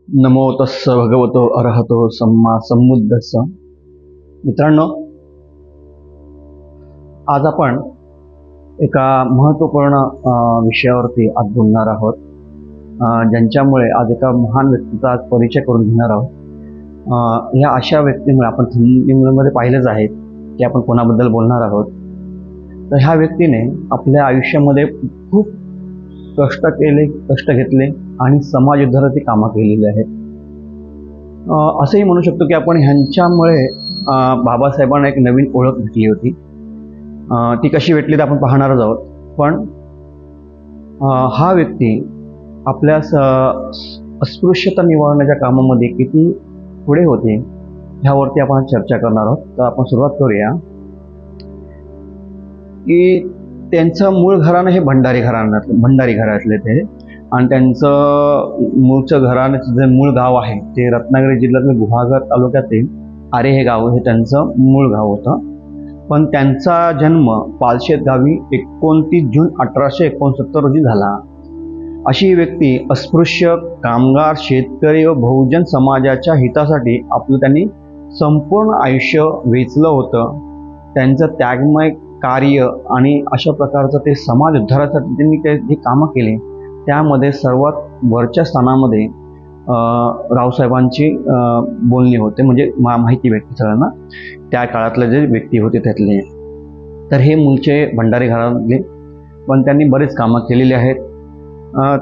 नमो तस्स भगवतो अरहतो सम्मा संबुद्धस्स. मित्रांनो, आज आपण एका महत्त्वपूर्ण विषयावरती आज बोलणार आहोत, ज्यांच्यामुळे आज एका महान व्यक्तीचा आज परिचय करून घेणार आहोत. या अशा व्यक्तीमुळे आपण थंबनेलमध्ये पाहिलंच आहे की आपण कोणाबद्दल बोलणार आहोत. तर ह्या व्यक्तीने आपल्या आयुष्यामध्ये खूप कष्ट घेतले आणि समाज उद्धाराची कामं केलेली आहेत. असंही म्हणू शकतो की आपण ह्यांच्यामुळे बाबासाहेबांना एक नवीन ओळख भेटली होती. ती कशी भेटली तर आपण पाहणारच आहोत. पण हा व्यक्ती आपल्या अस्पृश्यता निवारण्याच्या कामामध्ये किती पुढे होते ह्यावरती आपण चर्चा करणार आहोत. तर आपण सुरुवात करूया की त्यांचं मूळ घराणं हे भंडारी घरातले ते, आणि त्यांचं घराण्याचं जे मूळ गाव आहे ते रत्नागिरी जिल्ह्यातील गुहागर तालुक्यातील आरे हे गाव हे त्यांचं मूळ गाव होतं. पण त्यांचा जन्म पालशेत गावी 29 जून 1869 रोजी झाला. अशी व्यक्ती अस्पृश्य, कामगार, शेतकरी व बहुजन समाजाच्या हितासाठी आपलं त्यांनी संपूर्ण आयुष्य वेचलं होतं. त्यांचं त्यागमय कार्य आणि अशा प्रकारचं ते समाज उद्धारासाठी त्यांनी जे कामं केले त्यामध्ये सर्वात वरच्या स्थानामध्ये रावसाहेबांची बोलणी होते, म्हणजे माहिती भेटते सगळ्यांना त्या काळातले जे व्यक्ती होते त्यातले. तर हे मूळचे भंडारी घरातले, पण त्यांनी बरेच कामं केलेली आहेत.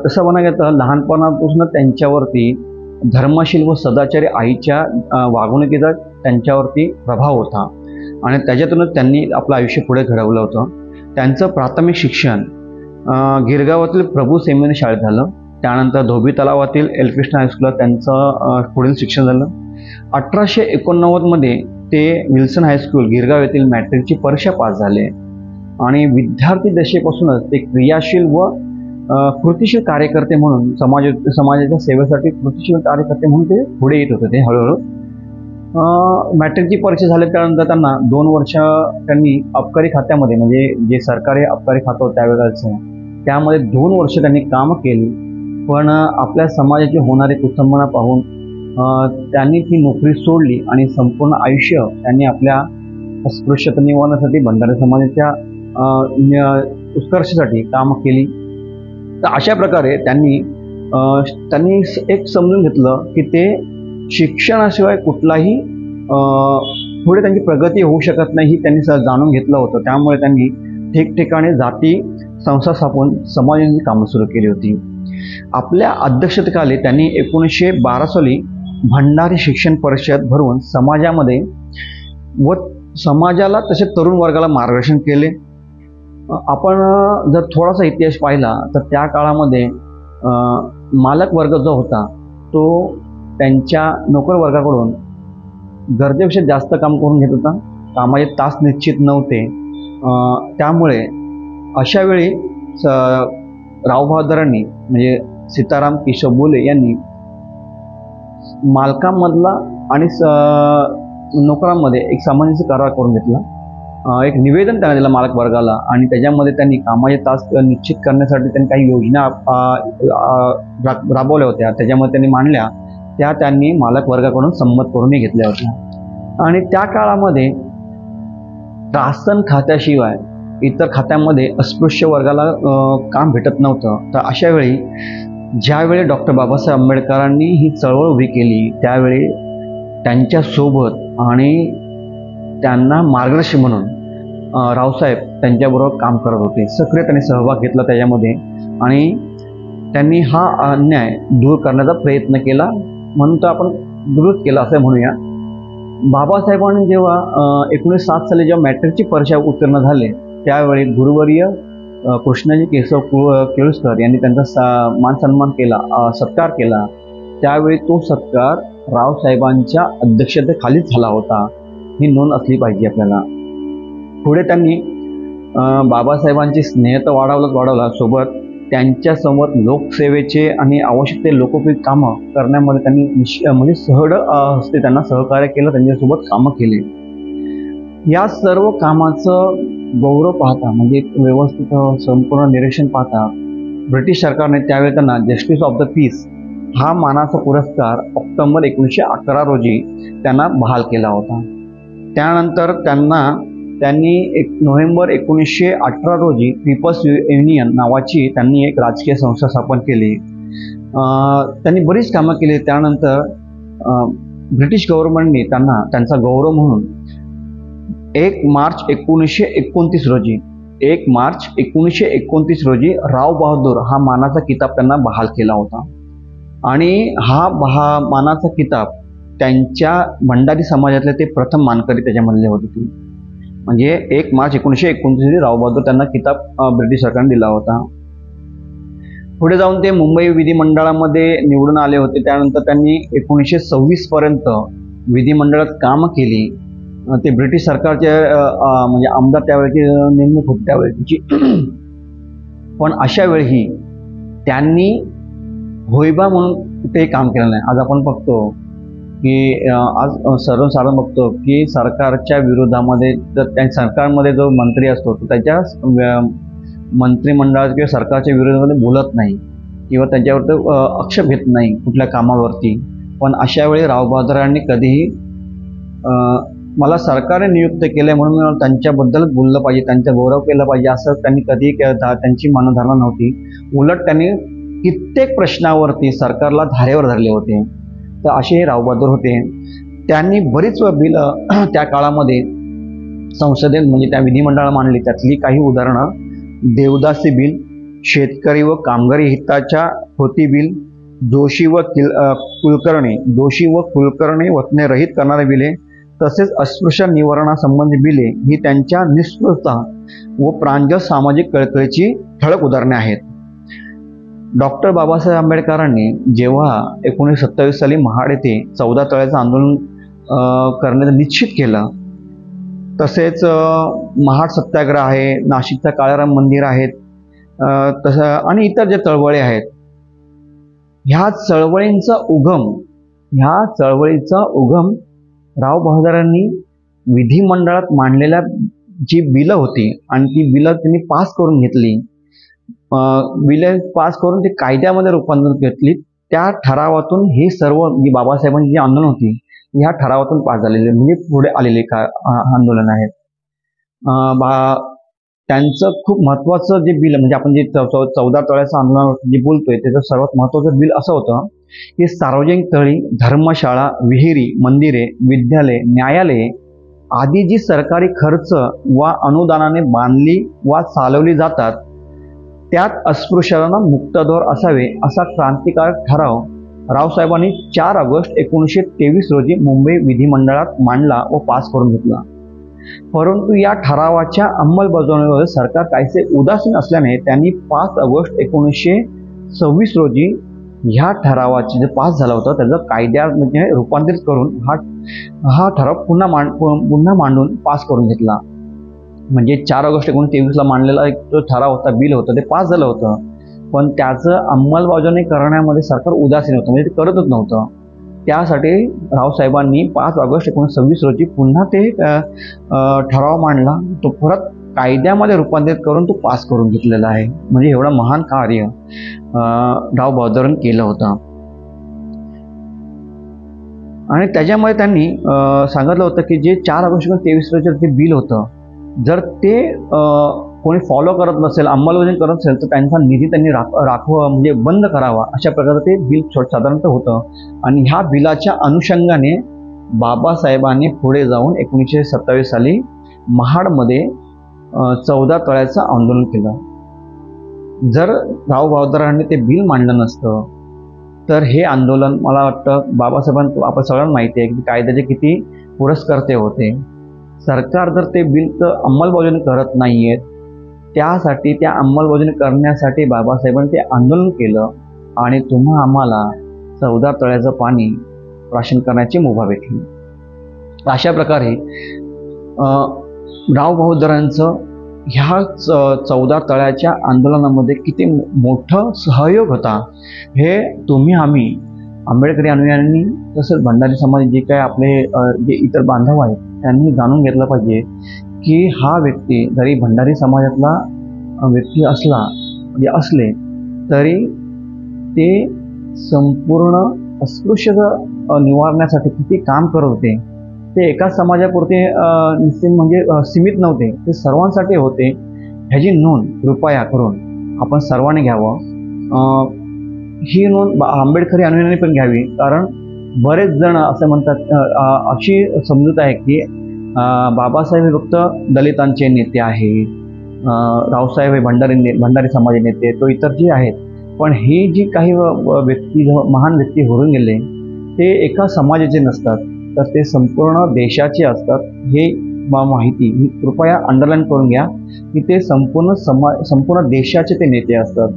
तसं म्हणा गेलं तर लहानपणापासून त्यांच्यावरती धर्मशील व सदाचारी आईच्या वागणुकीचा त्यांच्यावरती प्रभाव होता आणि त्याच्यातूनच त्यांनी आपलं आयुष्य पुढे घडवलं होतं. त्यांचं प्राथमिक शिक्षण गिरगावातील प्रभू सेमिनरी शाळेत झालं. त्यानंतर धोबी तलावातील एलकृष्ण हायस्कूलला त्यांचं पुढील शिक्षण झालं. 1889 ते विल्सन हायस्कूल गिरगाव येथील मॅट्रिकची परीक्षा पास झाले आणि विद्यार्थी दशेपासूनच ते क्रियाशील व कृतिशील कार्यकर्ते म्हणून समाजाच्या सेवेसाठी कृतिशील कार्यकर्ते म्हणून ते पुढे येत होते. ते हळूहळू मॅट्रिकची परीक्षा झाली. त्यानंतर त्यांना 2 वर्ष त्यांनी अबकारी खात्यामध्ये, म्हणजे जे सरकारी अबकारी खातं होतं त्यावेळेचं, त्यामध्ये 2 वर्ष त्यांनी कामं केली. पण आपल्या समाजाची होणारी कुसंबना पाहून त्यांनी ती नोकरी सोडली आणि संपूर्ण आयुष्य त्यांनी आपल्या अस्पृश्यता निवारणासाठी, भंडारी समाजाच्या उत्कर्षासाठी कामं केली. तर अशा प्रकारे त्यांनी एक समजून घेतलं की ते शिक्षणाशिवाय कुठलाही पुढे त्यांची प्रगती होऊ शकत नाही, ही त्यांनी जाणून घेतलं होतं. त्यामुळे त्यांनी ठिकठिकाणी जाती संस्था स्थापून समाजाची कामं सुरू केली होती. आपल्या अध्यक्षतेखाली त्यांनी 1912 साली भंडारी शिक्षण परिषद भरवून समाजामध्ये व समाजाला तसे तरुण वर्गाला मार्गदर्शन केले. आपण जर थोडासा इतिहास पाहिला तर त्या काळामध्ये मालक वर्ग जो होता तो त्यांच्या नोकर वर्गाकडून गरजेपेक्षा जास्त काम करून घेत होता. कामाचे तास निश्चित नव्हते. त्यामुळे अशा वेळी राव बहादरांनी, म्हणजे सीताराम केशव बोले यांनी मालकांमधला आणि नोकरांमध्ये एक सामंजस्य करार करून घेतला. एक निवेदन त्यांना दिलं मालक वर्गाला आणि त्याच्यामध्ये त्यांनी कामाचे तास निश्चित करण्यासाठी त्यांनी काही योजना राबवल्या होत्या. त्याच्यामध्ये त्यांनी मांडल्या, त्यांनी मालक वर्गाकडून संमत करूनही घेतल्या होत्या. आणि त्या काळामध्ये राशन खात्याशिवाय इतर खात्यांमध्ये अस्पृश्य वर्गाला काम भेटत नव्हतं. तर अशा वेळी ज्यावेळी डॉक्टर बाबासाहेब आंबेडकरांनी ही चळवळ उभी केली त्यावेळी त्यांच्यासोबत आणि त्यांना मार्गदर्शक म्हणून रावसाहेब त्यांच्याबरोबर काम करत होते. सक्रिय त्यांनी सहभाग घेतला त्याच्यामध्ये आणि त्यांनी हा अन्याय दूर करण्याचा प्रयत्न केला, म्हणून तर आपण दुरुस्त केला असं म्हणूया. बाबासाहेबांनी जेव्हा 1907 साली जेव्हा मॅट्रिकची परीक्षा उत्तीर्ण झाले त्यावेळी गुरुवर्य कृष्णाजी केशव केळुस्कर यांनी त्यांचा मान सन्मान केला, सत्कार केला. त्यावेळी तो सत्कार रावसाहेबांच्या अध्यक्षतेखालीच झाला होता, ही नोंद असली पाहिजे आपल्याला. पुढे त्यांनी बाबासाहेबांची स्नेहता वाढवला सोबत त्यांच्यासमोर लोकसेवेचे आणि आवश्यक ते लोकोपयोगी कामं करण्यामध्ये त्यांनी म्हणजे हस्ते त्यांना सहकार्य केलं, त्यांच्यासोबत कामं केली. या सर्व कामाचं गौरव पाहता, म्हणजे व्यवस्थित संपूर्ण निरीक्षण पाहता ब्रिटिश सरकारने त्यावेळी त्यांना जस्टिस ऑफ द पीस हा मानाचा पुरस्कार ऑक्टोबर 1911 रोजी त्यांना बहाल केला होता. त्यानंतर त्यांनी नोव्हेंबर 1918 रोजी पीपल्स युनियन नावाची त्यांनी एक राजकीय संस्था स्थापन केली. त्यांनी बरीच कामं केली. त्यानंतर ब्रिटिश गव्हर्नमेंटने त्यांचा गौरव म्हणून 1 मार्च 1929 रोजी राव बहादूर हा मानाचा किताब त्यांना बहाल केला होता. आणि हा मानाचा किताब त्यांच्या भंडारी समाजातले ते प्रथम मानकरी त्याच्यामधले होते ते. म्हणजे 1 मार्च 1929 रोजी राव बहादूर त्यांना किताब ब्रिटिश सरकारने दिला होता. पुढे जाऊन ते मुंबई विधिमंडळामध्ये निवडून आले होते. त्यानंतर त्यांनी 1926 पर्यंत विधिमंडळात काम केली. ते ब्रिटिश सरकारचे म्हणजे आमदार त्यावेळेची नेमणूक होती त्यावेळेची. पण अशा वेळी त्यांनी होईबा म्हणून ते काम केलं नाही. आज आपण बघतो की आज सर्वसाधारण बघतो की सरकारच्या विरोधामध्ये जर त्या सरकारमध्ये जो मंत्री असतो तो त्याच्या मंत्रिमंडळात किंवा सरकारच्या विरोधामध्ये बोलत नाही किंवा त्यांच्यावर आक्षेप घेत नाही कुठल्या कामावरती. पण अशा वेळी राव बहादूरांनी कधीही मला सरकारने नियुक्त केले म्हणून मला त्यांच्याबद्दलच बोललं पाहिजे, त्यांचा गौरव केला पाहिजे असं त्यांनी कधीही त्यांची मनोधारणा नव्हती. उलट त्यांनी कित्येक प्रश्नावरती सरकारला धारेवर धरले होते. तर असे हे राव बहादूर होते. त्यांनी बरीच बिलं त्या काळामध्ये संसदेत म्हणजे त्या विधिमंडळाला मांडली. त्यातली काही उदाहरणं: देवदासी बिल, शेतकरी व कामगारी हिताच्या होती बिल, दोषी व कुलकर्णी वतने रहित करणारे बिले, तसेच अस्पृश्य निवारणासंबंधी बिले ही त्यांच्या निस्पृहता व प्रांजळ सामाजिक कळकळीची ठळक उदाहरणे आहेत. डॉक्टर बाबासाहेब आंबेडकरांनी जेव्हा 1927 साली महाड येथे 14 तळ्याचं आंदोलन करण्याचं निश्चित केलं, तसेच महाड सत्याग्रह आहे, नाशिकचा काळाराम मंदिर आहेत, तसं आणि इतर ज्या चळवळी आहेत, ह्या चळवळीचा उगम राव बहादूरांनी विधिमंडळात मांडलेल्या जी बिलं होती आणि ती बिलं त्यांनी पास करून घेतली. बिलं पास करून ते कायद्यामध्ये रूपांतरित घेतली. त्या ठरावातून हे सर्व बाबासाहेबांची जी आंदोलन होती ह्या ठरावातून पास झालेले म्हणजे पुढे आलेले आंदोलन आहेत. त्यांचं खूप महत्त्वाचं जे बिल म्हणजे आपण जे 14 तळ्याचं आंदोलन जे बोलतोय त्याचं सर्वात महत्त्वाचं बिल असं होतं की सार्वजनिक तळी, धर्मशाळा, विहिरी, मंदिरे, विद्यालये, न्यायालये आदी जी सरकारी खर्च वा अनुदानाने बांधली वा चालवली जातात त्यात अस्पृश्यांना मुक्तद्वार असावे असा क्रांतिकारक ठराव रावसाहेबांनी 4 ऑगस्ट 1923 रोजी मुंबई विधिमंडळात मांडला व पास करून घेतला. परंतु या ठरावाच्या अंमलबजावणीवर सरकार काहीसे उदासीन असल्याने त्यांनी 5 ऑगस्ट 1926 रोजी ह्या ठरावाचे जे पास झाला होता त्याचं कायद्यामध्ये रूपांतरित करून हा ठराव पुन्हा मांडून पास करून घेतला. म्हणजे 4 ऑगस्ट 1923 मांडलेला एक जो ठराव होता, बिल होतं, ते पास झालं होतं. पण त्याचं अंमलबजावणी करण्यामध्ये सरकार उदासीन होतं, म्हणजे ते करतच नव्हतं. त्यासाठी रावसाहेबांनी 5 ऑगस्ट 1926 रोजी पुन्हा ते ठराव मांडला. तो परत कायद्यामध्ये रूपांतरित करून तो पास करून घेतलेला आहे. म्हणजे एवढं महान कार्य राव बहादूरांनी केलं होतं. आणि त्याच्यामध्ये त्यांनी सांगितलं होतं की जे 4 ऑगस्ट 1923 रोजी जे बिल होतं, जर ते कोणी फॉलो करत नसेल, अंमलबजावणी करत असेल तर त्यांचा निधी त्यांनी राखवा म्हणजे बंद करावा अशा प्रकारचं ते बिल साधारणतः होतं. आणि ह्या बिलाच्या अनुषंगाने बाबासाहेबांनी पुढे जाऊन 1927 साली महाडमध्ये 14 तळ्याचं आंदोलन केलं. जर राव बहादूरांनी ते बिल मांडलं नसतं तर हे आंदोलन मला वाटतं बाबासाहेबांना आपण सगळ्यांना माहिती आहे की कायद्याचे किती पुरस्कर्ते होते. सरकार जर ते बिलचं अंमलबजावणी करत नाही आहेत त्यासाठी त्या अंमलबजावणी करण्यासाठी बाबासाहेबांनी ते आंदोलन केलं आणि तुम्हा आम्हाला 14 तळ्याचं पाणी राशन करण्याची मुभा भेटली. अशा प्रकारे राव बहादूरांचं ह्या 14 तळ्याच्या आंदोलनामध्ये किती मोठं सहयोग होता हे तुम्ही आम्ही आंबेडकरी अनुयायांनी तसेच भंडारी समाज जे काय आपले जे इतर बांधव आहेत त्यांनी जाणून घेतलं पाहिजे की हा व्यक्ती जरी भंडारी समाजातला व्यक्ती असले तरी ते संपूर्ण अस्पृश्यता निवारण्यासाठी किती काम करत होते. ते एका समाजापुरते म्हणजे सीमित नव्हते, ते सर्वांसाठी होते. ह्याची नोंद कृपया करून आपण सर्वांनी घ्यावं. ही नोंद आंबेडकरी अनुयायांनी पण घ्यावी, कारण बरेच जण असं म्हणतात, अशी समजूत आहे की बाबासाहेब हे फक्त दलितांचे नेते आहेत, रावसाहेब हे भंडारी समाज नेते, तो इतर जे आहेत. पण ही जी काही व्यक्ती महान व्यक्ती होऊन गेले ते एका समाजाचे नसतात, तर ते संपूर्ण देशाचे असतात. हे माहिती ही कृपया अंडरलाईन करून घ्या की ते संपूर्ण देशाचे ते नेते असतात.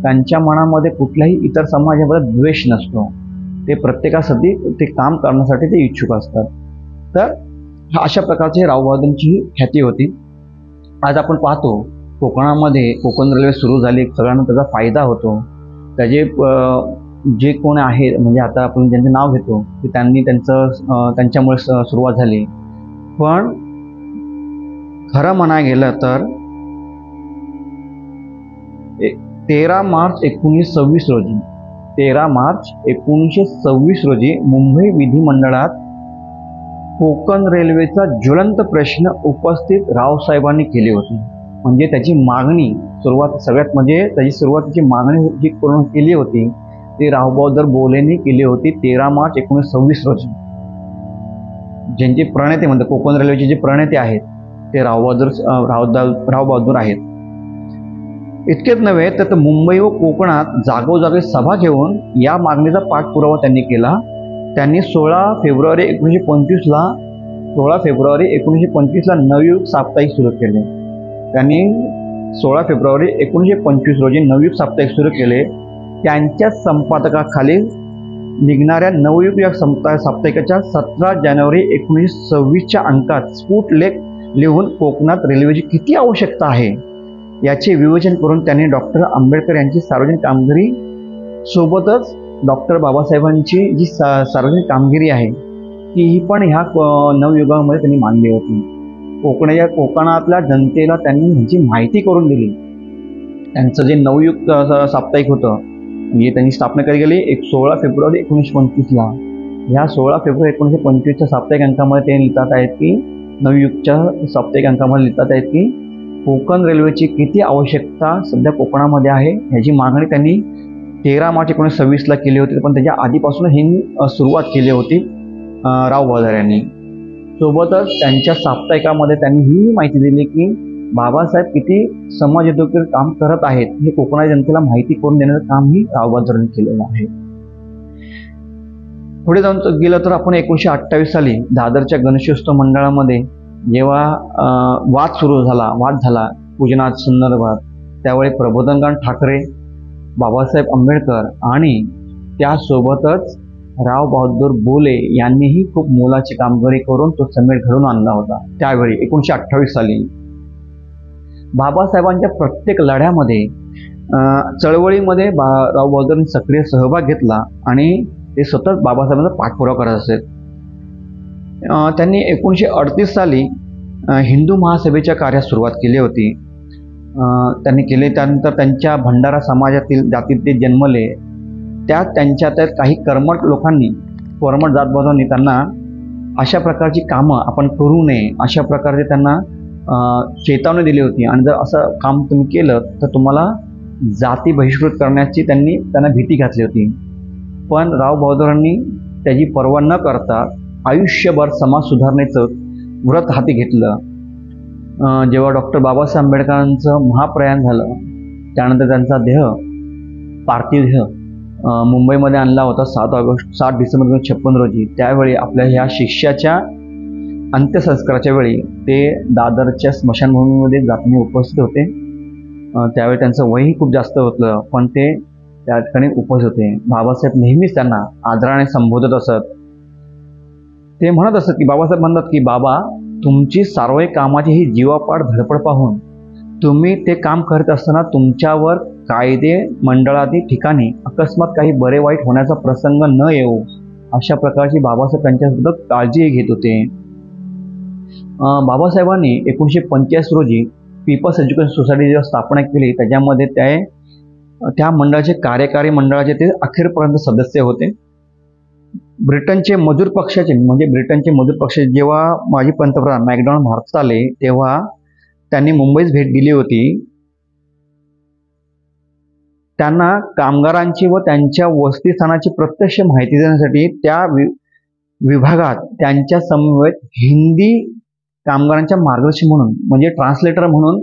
त्यांच्या मनामध्ये कुठल्याही इतर समाजाबद्दल द्वेष नसतो. ते प्रत्येकासाठी ते काम करण्यासाठी ते इच्छुक असतात. तर अशा प्रकारची राव बहादूरची ख्याती होती. आज आपण पाहतो कोकणामध्ये कोकण रेल्वे सुरू झाली, सगळ्यांना त्याचा फायदा होतो. त्याचे जे कोण आहे, म्हणजे आता आपण ज्यांचं नाव घेतो की त्यांनी त्यांच्यामुळे सुरुवात झाली. पण खरं म्हणायला गेलं तर 13 मार्च 1926 रोजी मुंबई विधिमंडळात कोकण रेल्वेचा ज्वलंत प्रश्न उपस्थित रावसाहेबांनी केली होती. म्हणजे त्याची मागणी त्याची सुरुवातीची मागणी जी करून केली होती ती रावबहादूर बोलेंनी केली होती 13 मार्च 1926 रोजी. ज्यांचे प्रणेते म्हणतात, कोकण रेल्वेचे जे प्रणेते आहेत ते रावबहादूर आहेत. इतकेच नव्हे तर मुंबई व कोकणात जागोजागी सभा घेऊन या मागणीचा पाठपुरावा त्यांनी केला. त्यांनी 16 फेब्रुवारी 1925 ला नवयुग साप्ताहिक सुरू केले. त्यांनी 16 फेब्रुवारी 1925 रोजी नवयुग साप्ताहिक सुरू केले. त्यांच्या संपादकाखाली निघणाऱ्या नवयुग या साप्ताहिकाच्या 17 जानेवारी 1926च्या अंकात स्फुट लेख लिहून कोकणात रेल्वेची किती आवश्यकता आहे याचे विवेचन करून त्यांनी डॉक्टर आंबेडकर यांची सार्वजनिक कामगिरी सोबतच डॉक्टर बाबासाहेबांची जी सार्वजनिक कामगिरी आहे ती पण ह्या नवयुगामध्ये त्यांनी मांडली होती. कोकणातल्या जनतेला त्यांनी ह्याची माहिती करून दिली. त्यांचं जे नवयुग साप्ताहिक होतं, म्हणजे त्यांनी स्थापना कधी केली 16 फेब्रुवारी 1925 ला. ह्या 16 फेब्रुवारी 1925च्या साप्ताहिक अंकामध्ये ते लिहितात आहेत की नवयुगच्या साप्ताहिक अंकामध्ये लिहितात आहेत की कोकण रेल्वेची किती आवश्यकता सध्या कोकणामध्ये आहे ह्याची मागणी त्यांनी 13 मार्च 1926 ला केली होती. पण त्याच्या आधीपासून ही सुरुवात केली होती राव बहादूर यांनी. सोबतच त्यांच्या साप्ताहिकामध्ये त्यांनी ही माहिती दिली की बाबासाहेब किती समाजहितोपयोगी काम करत आहेत हे कोकणाच्या जनतेला माहिती करून देण्याचं काम ही राव बहादूरांनी केलेलं आहे. पुढे जाऊन गेलं तर आपण 1928 साली दादरच्या गणेशोत्सव मंडळामध्ये जेव्हा वाद झाला पूजनाच्या संदर्भात, त्यावेळी प्रबोधनकार ठाकरे, बाबासाहेब आंबेडकर आणि त्यासोबतच राव बहादूर बोले यांनीही खूप मोलाची कामगिरी करून तो समेट घडवून आणला होता. त्यावेळी 1928 साली बाबासाहेबांच्या प्रत्येक लढ्यामध्ये चळवळीमध्ये राव बहादूरांनी सक्रिय सहभाग घेतला आणि ते सतत बाबासाहेबांचा पाठपुरावा करत असत. त्यांनी 1938 साली हिंदू महासभेच्या कार्यास सुरुवात केली होती. त्यांनी केले. त्यानंतर त्यांच्या भंडारा समाजातील जातीत ते जन्मले, त्यात काही कर्मठ जातबांधवांनी त्यांना अशा प्रकारची कामं आपण करू नये अशा प्रकारचे त्यांना चेतावणी दिली होती. आणि जर असं काम तुम्ही केलं तर तुम्हाला जाती बहिष्कृत करण्याची त्यांना भीती घातली होती. पण राव बहादूरांनी त्याची पर्वा न करता आयुष्यभर समाज सुधारणेचं व्रत हाती घेतलं. जेव्हा डॉक्टर बाबासाहेब आंबेडकरांचं महाप्रयाण झालं त्यानंतर त्यांचा पार्थिव देह मुंबईमध्ये आणला होता 7 डिसेंबर 1956 रोजी. त्यावेळी आपल्या ह्या शिष्याच्या अंत्यसंस्काराच्या वेळी ते दादरच्या स्मशानभूमीमध्ये जातीने उपस्थित होते. त्यावेळी त्यांचं वयही खूप जास्त होतं, पण ते त्या ठिकाणी उपस्थित होते. बाबासाहेब नेहमीच त्यांना आदराने संबोधत असत. ते म्हणत असत की बाबासाहेब म्हणतात की बाबा, तुमची सार्वजनिक कामाची ही जीवापाड धडपड पाहून तुम्ही ते काम करत असताना तुमच्यावर कायदे मंडळातील ठिकाणी अकस्मात काही बरे वाईट होण्याचा प्रसंग न येऊ अशा प्रकारची बाबासाहेब त्यांच्याबद्दल काळजी घेत होते. बाबासाहेबांनी 1985 रोजी पीपल्स एज्युकेशन सोसायटी जेव्हा स्थापना केली त्याच्यामध्ये त्या मंडळाचे कार्यकारी मंडळाचे ते अखेरपर्यंत सदस्य होते. ब्रिटनचे मजूर पक्षाचे म्हणजे ब्रिटनचे मजूर पक्ष जेव्हा माजी पंतप्रधान मॅकडॉनल्ड भारतात आले तेव्हा त्यांनी मुंबईस भेट दिली होती. त्यांना कामगारांची व त्यांच्या वसतिस्थानाची प्रत्यक्ष माहिती देण्यासाठी त्या विभागात त्यांच्या समवेत हिंदी कामगारांच्या मार्गदर्शक म्हणून म्हणजे ट्रान्सलेटर म्हणून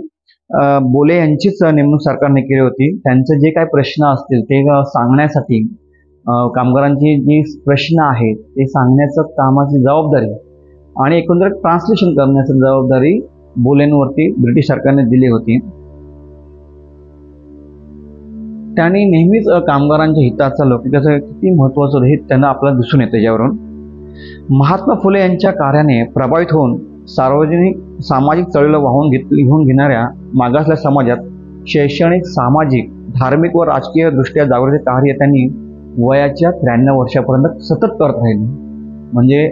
बोले यांचीच नेमणूक सरकारने केली होती. त्यांचे जे काही प्रश्न असतील ते सांगण्यासाठी कामगारांची जी प्रश्न आहेत ते सांगण्याचं कामाची जबाबदारी आणि एकंदरीत ट्रान्सलेशन करण्याची जबाबदारी बोलेंवरती ब्रिटिश सरकारने दिली होती. त्यांनी नेहमीच कामगारांच्या हिताचं लौकिकाचं किती महत्त्वाचं होतं हे त्यांना आपल्याला दिसून येतं. यावरून महात्मा फुले यांच्या कार्याने प्रभावित होऊन सार्वजनिक सामाजिक चळवळीला घेऊन घेणाऱ्या मागासलेल्या समाजात शैक्षणिक, सामाजिक, धार्मिक व राजकीय दृष्ट्या जागृती कार्य त्यांनी वयाच्या 93 वर्षापर्यंत सतत करत राहिले. म्हणजे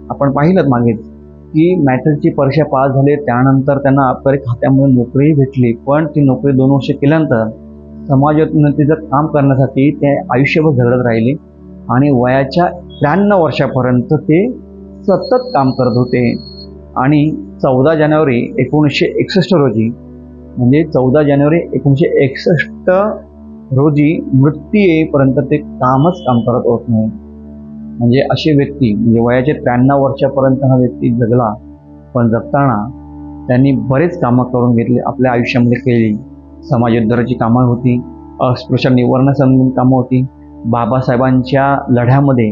आपण पाहिलं मागे की मॅट्रिकची परीक्षा पास झाली, त्यानंतर त्यांना आपल्या खात्यामध्ये नोकरीही भेटली, पण ती नोकरी 2 वर्ष केल्यानंतर समाजोन्नतीचं काम करण्यासाठी ते आयुष्यभर झगडत राहिले आणि वयाच्या 93 वर्षापर्यंत ते सतत काम करत होते. आणि 14 जानेवारी 1961 रोजी म्हणजे 14 जानेवारी 1961 रोजी मृत्यू येईपर्यंत ते काम करत होत नाही. म्हणजे अशी व्यक्ती म्हणजे वयाचे 93 वर्षापर्यंत हा व्यक्ती जगला, पण जगताना त्यांनी बरेच कामं करून घेतली, आपल्या आयुष्यामध्ये केली. समाजोद्धाराची कामं होती, अस्पृश्य निवारणासंबंधी कामं होती, बाबासाहेबांच्या लढ्यामध्ये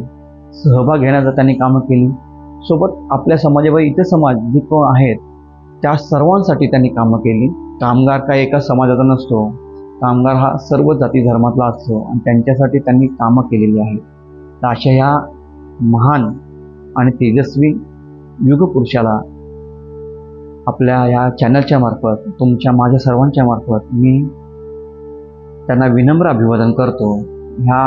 सहभाग घेण्याचं त्यांनी कामं केली. सोबत आपल्या समाजामध्ये इतर समाज जे कोण आहेत त्या सर्वांसाठी त्यांनी कामं केली. कामगार काही एका समाजाचा नसतो, कामगार हा सर्व जाती धर्मातला असतो आणि त्यांच्यासाठी त्यांनी कामं केलेली आहेत. तर अशा ह्या महान आणि तेजस्वी युगपुरुषाला आपल्या या चॅनलच्या मार्फत माझ्या सर्वांच्या मार्फत मी त्यांना विनम्र अभिवादन करतो. ह्या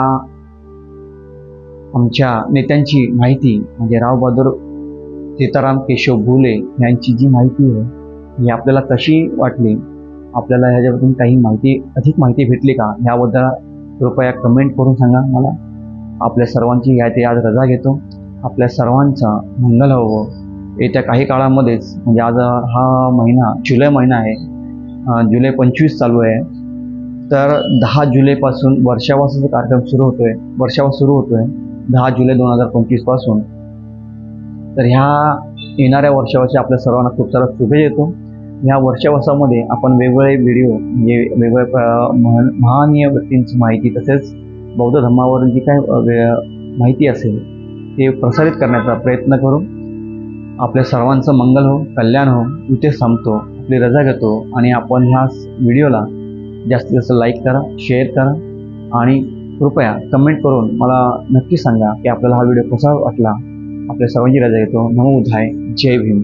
आमच्या नेत्यांची माहिती म्हणजे रावबहादूर सीताराम केशव बुले यांची जी माहिती आहे ही आपल्याला कशी वाटली, आपल्याला ह्याच्याबद्दल काही माहिती अधिक माहिती भेटली का याबद्दल कृपया कमेंट करून सांगा मला. आपल्या सर्वांची ते आज रजा घेतो. आपल्या सर्वांचं मंगल हवं. येत्या काही काळामध्येच म्हणजे आज हा महिना जुलै महिना आहे, जुलै 25 चालू आहे, तर 10 जुलैपासून वर्षावासाचा कार्यक्रम सुरू होतोय. 10 जुलै 2025 पासून. तर ह्या येणाऱ्या वर्षावाशी आपल्या सर्वांना खूप सारा शुभेच्छा देतो. ह्या वर्षावासामध्ये आपण वेगवेगळे व्हिडिओ म्हणजे वेगवेगळ्या महनीय व्यक्तींची माहिती तसेच बौद्ध धर्मावरील जी काय माहिती असेल ते प्रसारित करण्याचा प्रयत्न करू. आपल्या सर्वांचं मंगल हो, कल्याण हो. इथेच थांबतो, आपली रजा घेतो आणि आपण ह्या व्हिडिओला जास्तीत जास्त लाईक करा, शेअर करा आणि कृपया कमेंट करून मला नक्की सांगा की आपल्याला हा व्हिडिओ कसा वाटला. आपल्या सर्वांची रजा घेतो. नमो बुद्धाय. जय भीम.